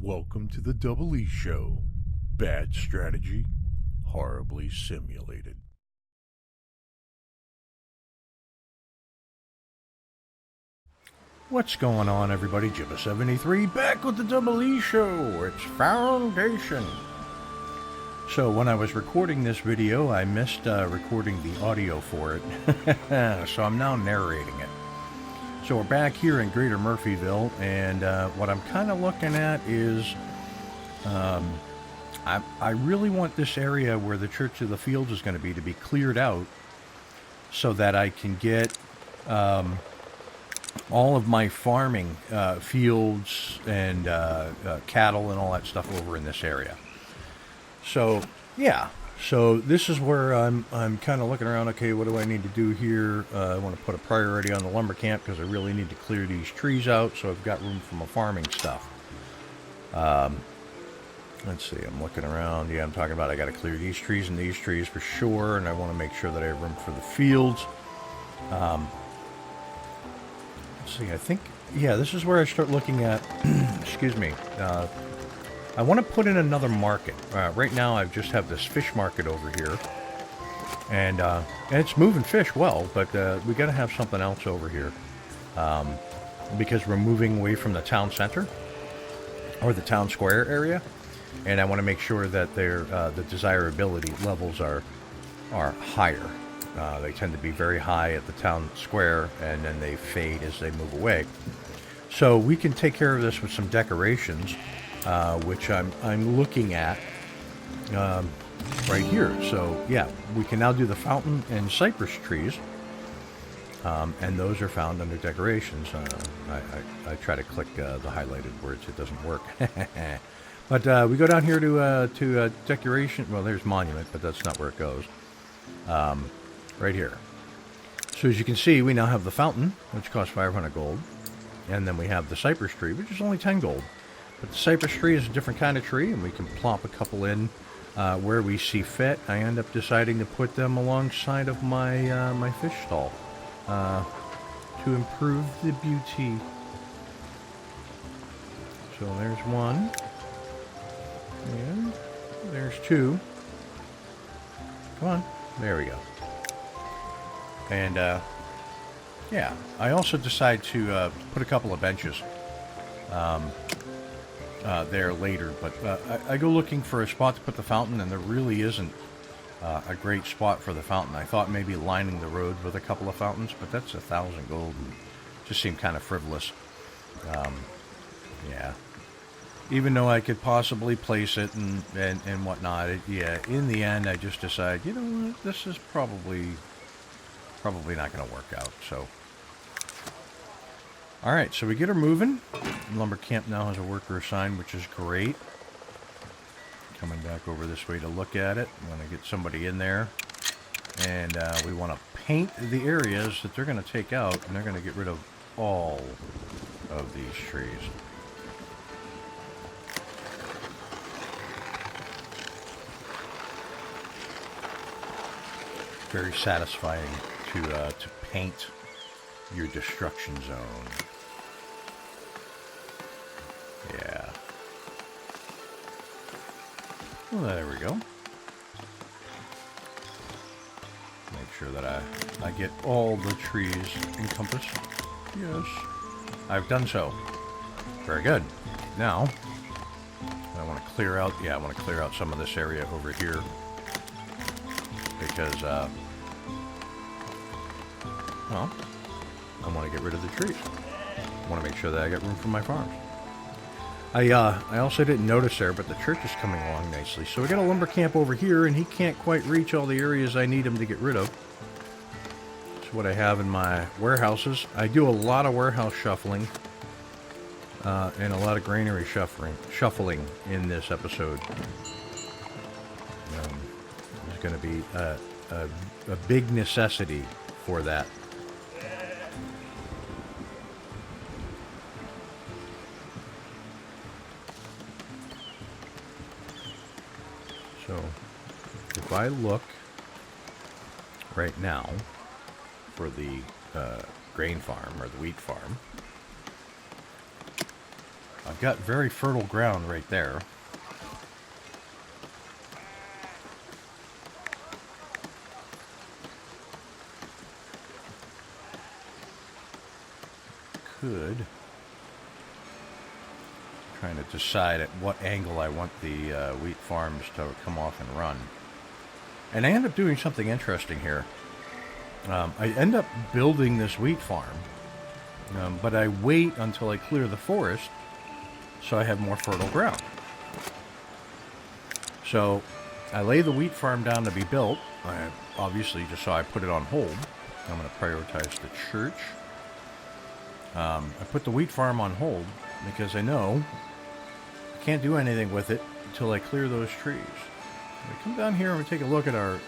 Welcome to the DoubleEShow. Bad strategy, horribly simulated. What's going on, everybody? Ep11 back with the DoubleEShow. It's Foundation. So when I was recording this video, I missed recording the audio for it. So I'm now narrating it. So we're back here in Greater Murphyville, and what I'm kind of looking at is I really want this area where the Church of the Fields is going to be cleared out so that I can get all of my farming fields and cattle and all that stuff over in this area. So, yeah. So this is where I'm kind of looking around. Okay, what do I need to do here? I want to put a priority on the lumber camp because I really need to clear these trees out so I've got room for my farming stuff. Let's see, I'm looking around. Yeah, I'm talking about I got to clear these trees and these trees for sure, and I want to make sure that I have room for the fields. Let's see, I think, yeah, this is where I start looking at, excuse me, I want to put in another market. Right now I just have this fish market over here, and it's moving fish well, but we got to have something else over here because we're moving away from the town center or the town square area, and I want to make sure that the desirability levels are higher. They tend to be very high at the town square, and then they fade as they move away. So we can take care of this with some decorations. Which I'm looking at right here. So yeah, we can now do the fountain and cypress trees, and those are found under decorations. I try to click the highlighted words; it doesn't work. But we go down here to decoration. Well, there's monument, but that's not where it goes. Right here. So as you can see, we now have the fountain, which costs 500 gold, and then we have the cypress tree, which is only 10 gold. But the cypress tree is a different kind of tree, and we can plop a couple in where we see fit. I end up deciding to put them alongside of my my fish stall to improve the beauty. So there's one, and there's two. Come on, there we go. And yeah, I also decide to put a couple of benches. There later, but I go looking for a spot to put the fountain, and there really isn't a great spot for the fountain. I thought maybe lining the road with a couple of fountains, but that's 1,000 gold, and just seemed kind of frivolous. Yeah, even though I could possibly place it and whatnot, yeah, in the end I just decide, you know what, this is probably not going to work out. So alright, so we get her moving. Lumber camp now has a worker assigned, which is great. Coming back over this way to look at it. I'm going to get somebody in there. And we want to paint the areas that they're going to take out, and they're going to get rid of all of these trees. Very satisfying to paint your destruction zone. Yeah. Well, there we go. Make sure that I get all the trees encompassed. Yes. I've done so. Very good. Now, I want to clear out, yeah, I want to clear out some of this area over here. Because, well, I want to get rid of the trees. I want to make sure that I got room for my farms. I also didn't notice there, but the church is coming along nicely. So we got a lumber camp over here, and he can't quite reach all the areas I need him to get rid of. That's what I have in my warehouses. I do a lot of warehouse shuffling and a lot of granary shuffling in this episode. There's going to be a big necessity for that. So, if I look right now for the grain farm or the wheat farm, I've got very fertile ground right there. Could. Trying to decide at what angle I want the wheat farms to come off and run. And I end up doing something interesting here. I end up building this wheat farm, but I wait until I clear the forest so I have more fertile ground. So I lay the wheat farm down to be built. I obviously just saw I put it on hold. I'm going to prioritize the church. I put the wheat farm on hold because I know I can't do anything with it until I clear those trees. We come down here and we take a look at our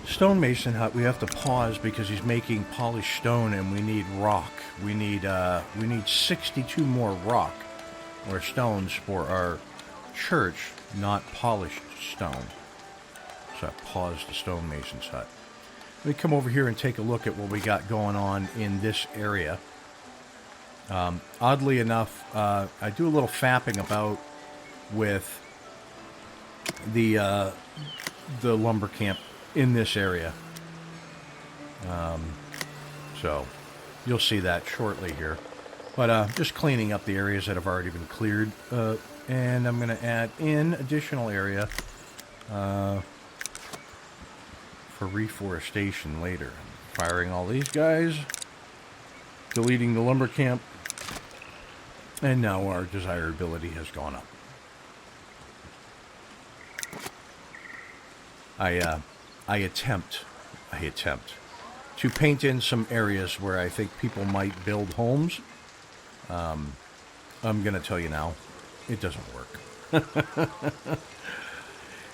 stonemason hut. We have to pause because he's making polished stone and we need rock. We need 62 more rock or stones for our church, not polished stone. So I paused the stonemason's hut. Let me come over here and take a look at what we got going on in this area. Oddly enough, I do a little fapping about with the lumber camp in this area. So you'll see that shortly here. But just cleaning up the areas that have already been cleared. And I'm going to add in additional area for reforestation later. Firing all these guys, deleting the lumber camp, and now our desirability has gone up. I attempt to paint in some areas where I think people might build homes. I'm going to tell you now, it doesn't work.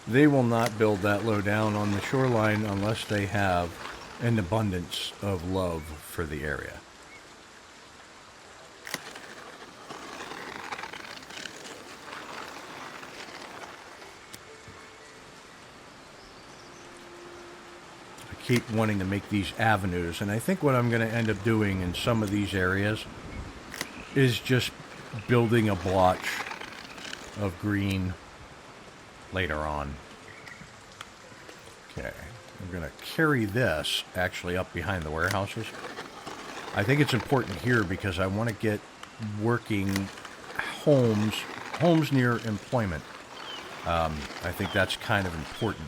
They will not build that low down on the shoreline unless they have an abundance of love for the area. I keep wanting to make these avenues, and I think what I'm going to end up doing in some of these areas is just building a blotch of green later on. Okay, I'm going to carry this actually up behind the warehouses. I think it's important here because I want to get working homes near employment. I think that's kind of important.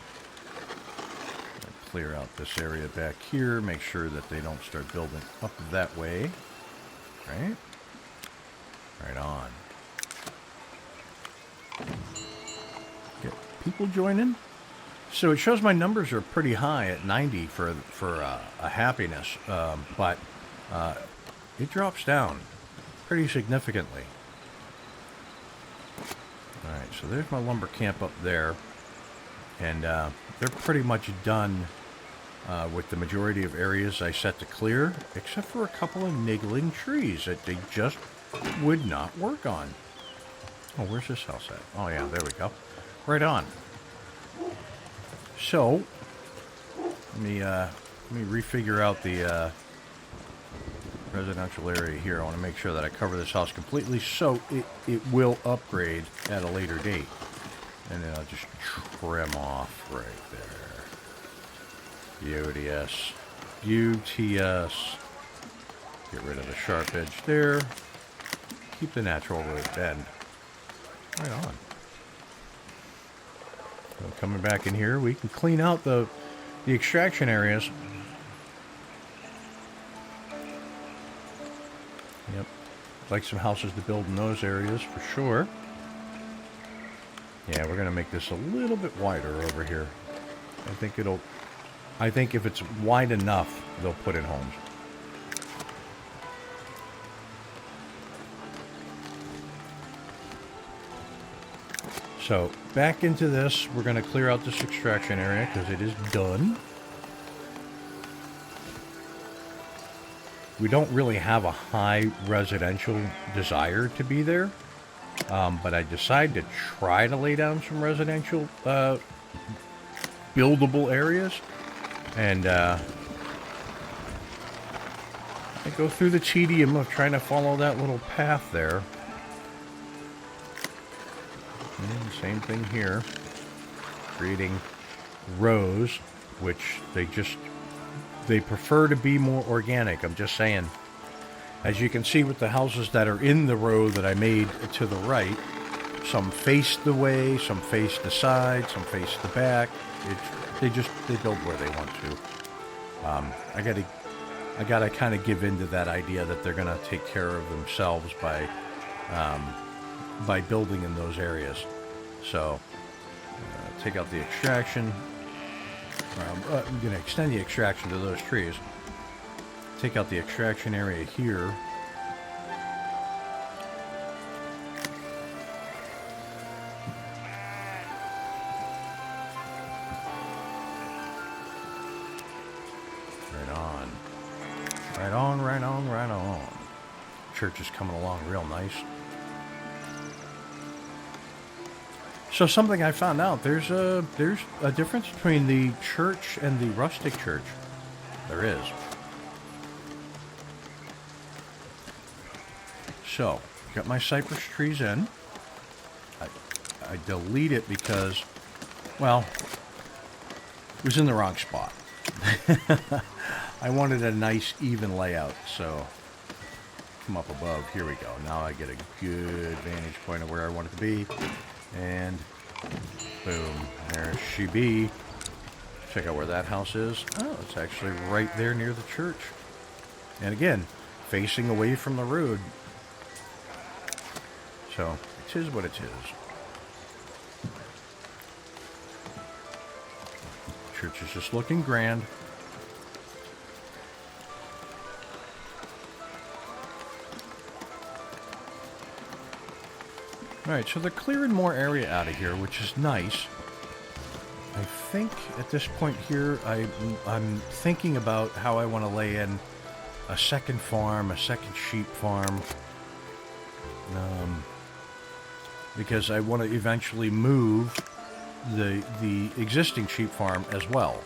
I'll clear out this area back here, make sure that they don't start building up that way. Right? Right on. Get people joining. So it shows my numbers are pretty high at 90 for a happiness, but it drops down pretty significantly. All right, so there's my lumber camp up there, and they're pretty much done with the majority of areas I set to clear, except for a couple of niggling trees that they just would not work on. Oh, where's this house at? Oh yeah, there we go. Right on. So let me refigure out the residential area here. I want to make sure that I cover this house completely so it will upgrade at a later date. And then I'll just trim off right there. UTS. UTS. Get rid of the sharp edge there. Keep the natural road bend. Right on. So coming back in here, we can clean out the extraction areas. Yep. Like some houses to build in those areas for sure. Yeah, we're going to make this a little bit wider over here. I think if it's wide enough, they'll put in homes. So, back into this, we're going to clear out this extraction area because it is done. We don't really have a high residential desire to be there, but I decided to try to lay down some residential buildable areas, and I go through the tedium of trying to follow that little path there. And same thing here. Creating rows, which they prefer to be more organic. I'm just saying. As you can see with the houses that are in the row that I made to the right, some face the way, some face the side, some face the back. They build where they want to. I gotta kind of give in to that idea that they're gonna take care of themselves by building in those areas. So take out the extraction. I'm gonna extend the extraction to those trees. Take out the extraction area here. Right on. Church is coming along real nice. So something I found out, there's a difference between the church and the rustic church. There is. So, got my cypress trees in. I delete it because, well, it was in the wrong spot. I wanted a nice even layout, so come up above. Here we go. Now I get a good vantage point of where I want it to be. And boom, there she be. Check out where that house is. Oh, it's actually right there near the church. And again, facing away from the road. So, it is what it is. Church is just looking grand. Alright, so they're clearing more area out of here, which is nice. I think at this point here, I'm thinking about how I want to lay in a second farm, a second sheep farm. Because I want to eventually move the existing sheep farm as well.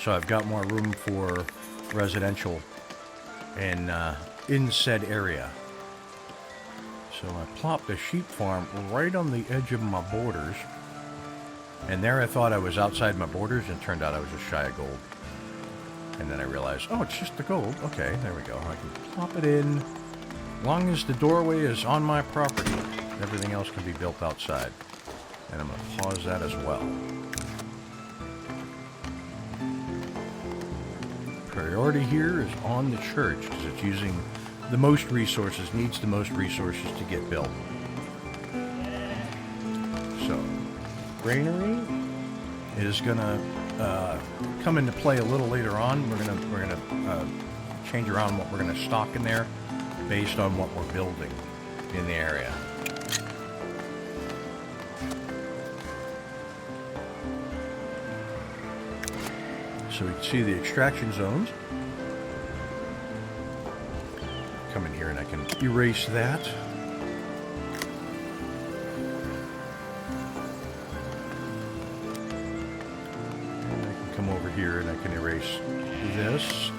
So I've got more room for residential in said area. So I plopped the sheep farm right on the edge of my borders. And there I thought I was outside my borders, and it turned out I was just shy of gold. And then I realized, oh, it's just the gold. Okay, there we go. I can plop it in. As long as the doorway is on my property, everything else can be built outside. And I'm going to pause that as well. Priority here is on the church, because it's using the most resources, needs the most resources to get built. So, granary is going to come into play a little later on. We're gonna change around what we're going to stock in there based on what we're building in the area. So we can see the extraction zones. Come in here and I can erase that. And I can come over here and I can erase this,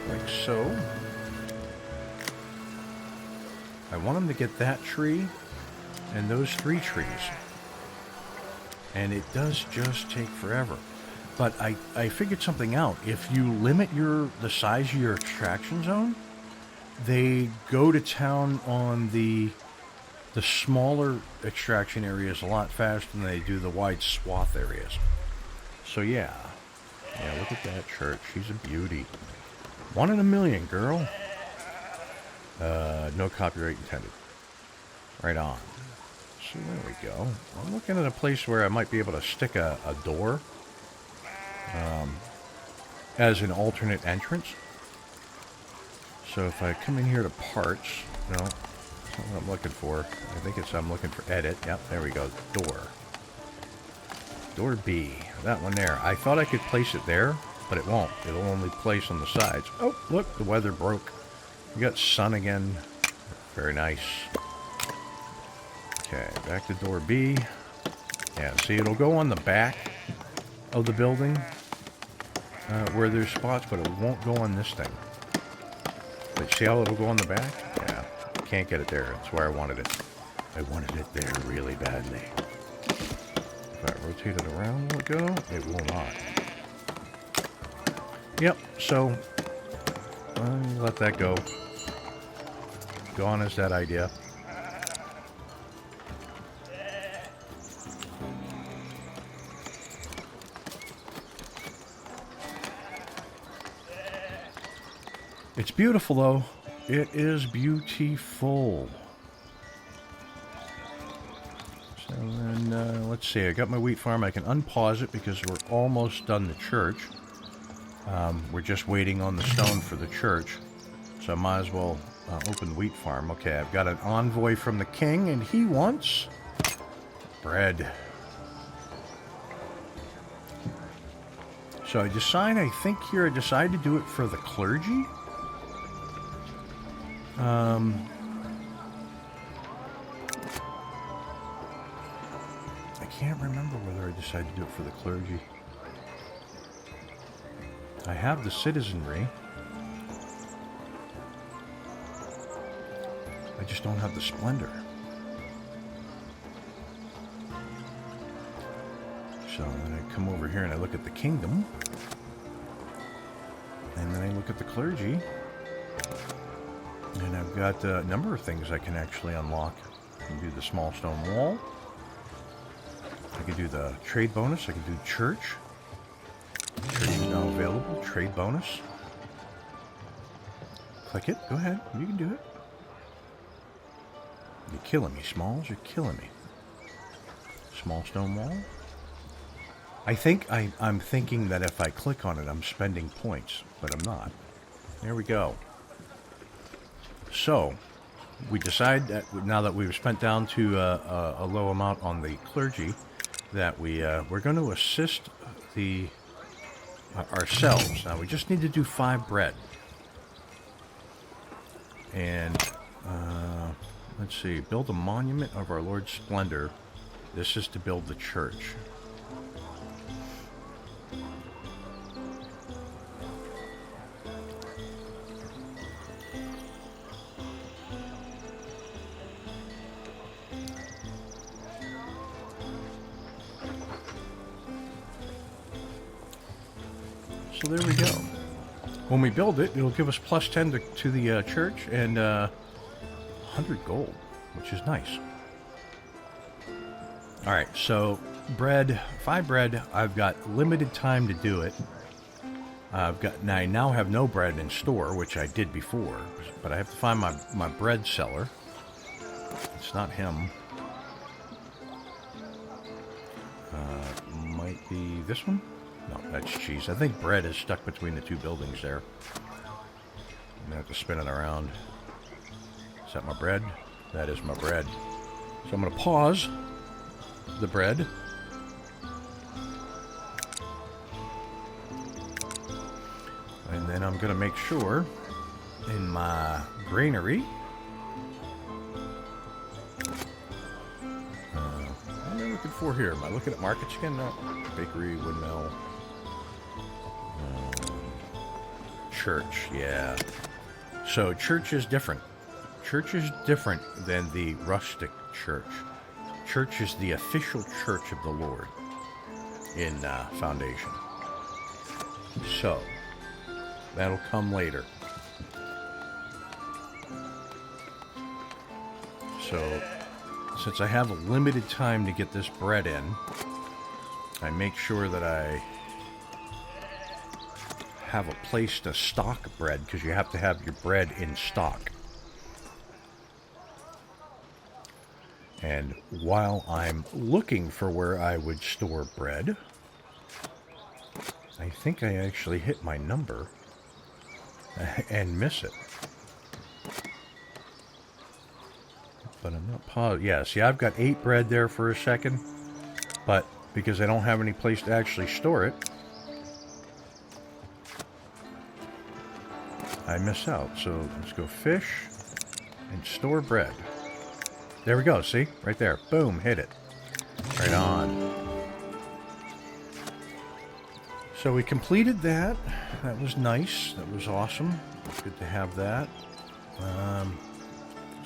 like so. I want them to get that tree and those 3 trees. And it does just take forever. But I figured something out. If you limit the size of your extraction zone, they go to town on the smaller extraction areas a lot faster than they do the wide swath areas. So yeah, look at that church. She's a beauty. 1 in a million, girl. No copyright intended. Right on. So there we go. I'm looking at a place where I might be able to stick a door as an alternate entrance. So if I come in here to parts, no, that's not what I'm looking for. I think I'm looking for edit. Yep, there we go. Door. Door B. That one there. I thought I could place it there, but it won't. It'll only place on the sides. Oh, look, the weather broke. We got sun again. Very nice. Okay, back to door B. Yeah, see, it'll go on the back of the building where there's spots, but it won't go on this thing. But See how it'll go on the back? Yeah. Can't get it there. That's where I wanted it. I wanted it there really badly. If I rotate it around, will it go? It will not. Yep, so let that go. Gone is that idea. It's beautiful, though. It is beautiful. So then, let's see. I got my wheat farm. I can unpause it because we're almost done the church. We're just waiting on the stone for the church. So I might as well open the wheat farm. Okay, I've got an envoy from the king, and he wants bread. So I decide, I think here, I decide to do it for the clergy. I can't remember whether I decided to do it for the clergy. I have the citizenry. I just don't have the splendor. So then I come over here and I look at the kingdom. And then I look at the clergy. And I've got a number of things I can actually unlock. I can do the small stone wall. I can do the trade bonus. I can do church. Church is now available. Trade bonus. Click it. Go ahead. You can do it. You're killing me, Smalls. You're killing me. Small stone wall. I think I'm thinking that if I click on it, I'm spending points, but I'm not. There we go. So, we decide that now that we've spent down to a low amount on the clergy, that we're going to assist the ourselves. Now, we just need to do 5 bread. And, let's see, build a monument of our Lord's splendor. This is to build the church. So there we go. When we build it, it'll give us plus 10 to the church and 100 gold, which is nice. Alright, so bread, 5 bread. I've got limited time to do it. I now have no bread in store, which I did before, but I have to find my bread seller. It's not him. Might be this one? No, that's cheese. I think bread is stuck between the 2 buildings there. I'm going to have to spin it around. Is that my bread? That is my bread. So I'm going to pause the bread. And then I'm going to make sure in my granary. What am I looking for here? Am I looking at markets again? No. Bakery, windmill. Church, yeah. So church is different. Church is different than the rustic church. Church is the official church of the Lord in Foundation. So that'll come later. So since I have a limited time to get this bread in, I make sure that I have a place to stock bread, because you have to have your bread in stock. And while I'm looking for where I would store bread, I think I actually hit my number and miss it. But I'm not positive. Yeah, see, I've got 8 bread there for a second, but because I don't have any place to actually store it, I miss out. So let's go fish and store bread. There we go, see? Right there. Boom, hit it. Right on. So we completed that. That was nice. That was awesome. It's good to have that.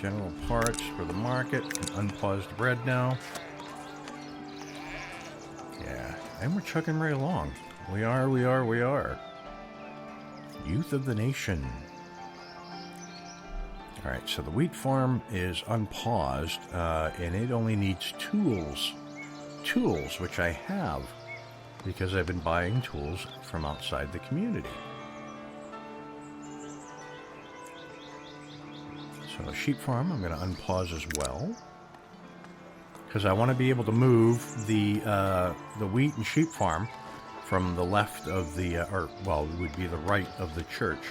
General parts for the market. Unpaused bread now. Yeah, and we're chugging right along. We are. Youth of the nation. Alright, so the wheat farm is unpaused, and it only needs tools. Tools, which I have, because I've been buying tools from outside the community. So the sheep farm, I'm going to unpause as well, because I want to be able to move the wheat and sheep farm from the left of the, or well, it would be the right of the church.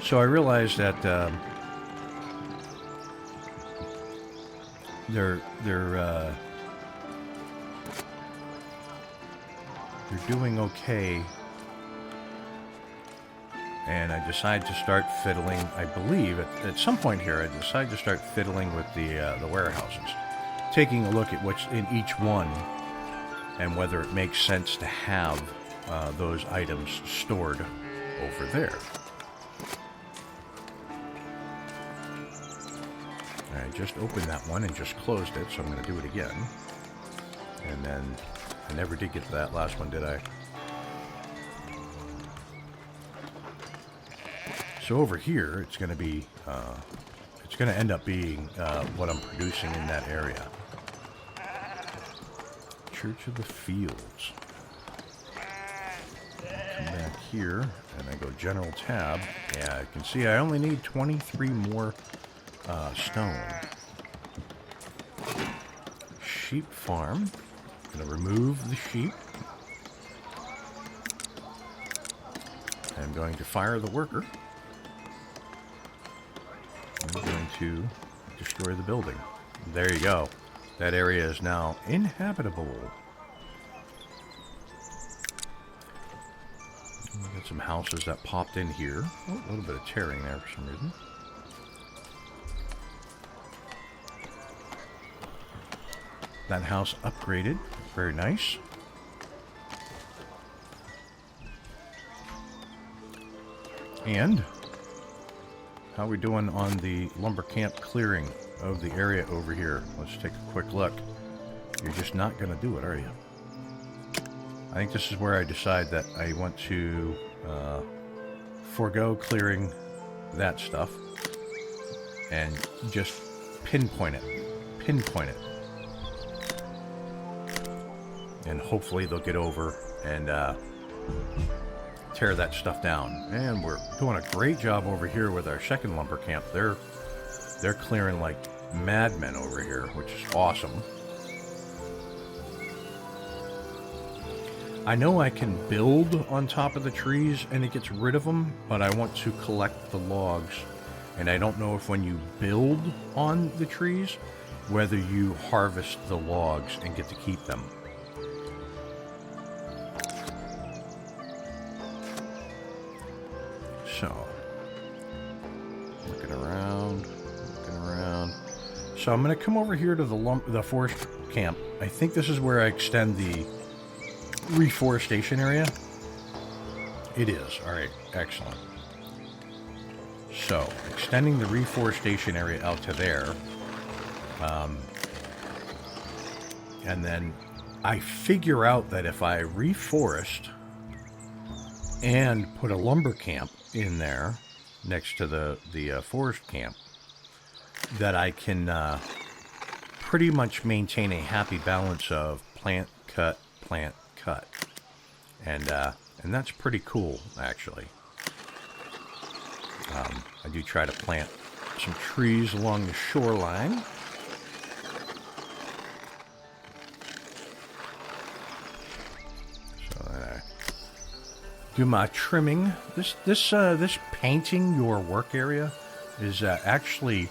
So I realized that they're doing okay, and I decided to start fiddling. I believe at some point here, I decided to start fiddling with the warehouses, taking a look at what's in each one, and whether it makes sense to have those items stored over there. I just opened that one and just closed it, so I'm going to do it again. And then, I never did get to that last one, did I? So over here, it's going to be, it's going to end up being what I'm producing in that area. Church of the Fields. Come back here, and I go General Tab. Yeah, you can see I only need 23 more stone. Sheep farm. I'm going to remove the sheep. I'm going to fire the worker. I'm going to destroy the building. There you go. That area is now inhabitable. Got some houses that popped in here. Oh, a little bit of tearing there for some reason. That house upgraded. Very nice. And how are we doing on the lumber camp clearing of the area over here? Let's take a quick look. You're just not going to do it, are you? I think this is where I decide that I want to forego clearing that stuff and just pinpoint it. Pinpoint it. And hopefully they'll get over and tear that stuff down. And we're doing a great job over here with our second lumber camp. They're clearing like madmen over here, which is awesome. I know I can build on top of the trees and it gets rid of them, but I want to collect the logs. And I don't know if when you build on the trees, whether you harvest the logs and get to keep them. So, looking around. So I'm going to come over here to the forest camp. I think this is where I extend the reforestation area. It is. All right, excellent. So, extending the reforestation area out to there. And then I figure out that if I reforest and put a lumber camp in there next to the forest camp, that I can pretty much maintain a happy balance of plant, cut, and that's pretty cool, actually. I do try to plant some trees along the shoreline. Do my trimming. This painting your work area is actually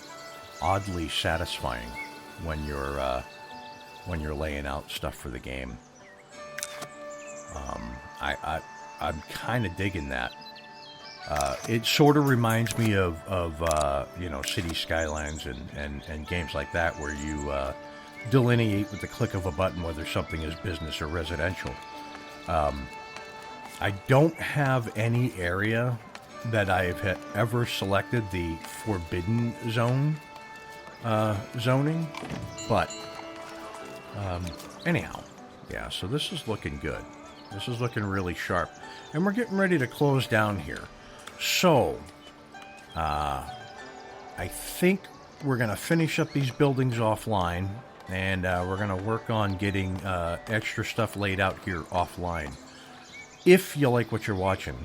oddly satisfying when you're laying out stuff for the game. I'm kind of digging that. It sort of reminds me of you know, City Skylines and games like that, where you delineate with the click of a button whether something is business or residential. I don't have any area that I've ever selected the forbidden zone zoning, but anyhow, yeah, so this is looking good. This is looking really sharp, and we're getting ready to close down here. So I think we're going to finish up these buildings offline, and we're going to work on getting extra stuff laid out here offline. If you like what you're watching,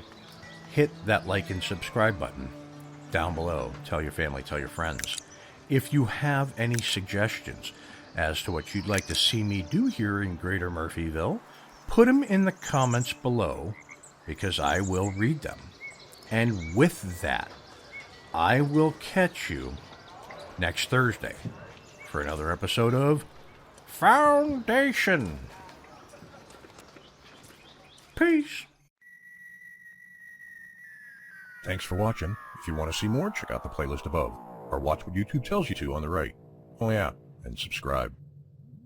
hit that like and subscribe button down below. Tell your family, tell your friends. If you have any suggestions as to what you'd like to see me do here in Greater Murphyville, put them in the comments below, because I will read them. And with that, I will catch you next Thursday for another episode of Foundation. Peace. Thanks for watching. If you want to see more, check out the playlist above, or watch what YouTube tells you to on the right. Oh yeah, and subscribe.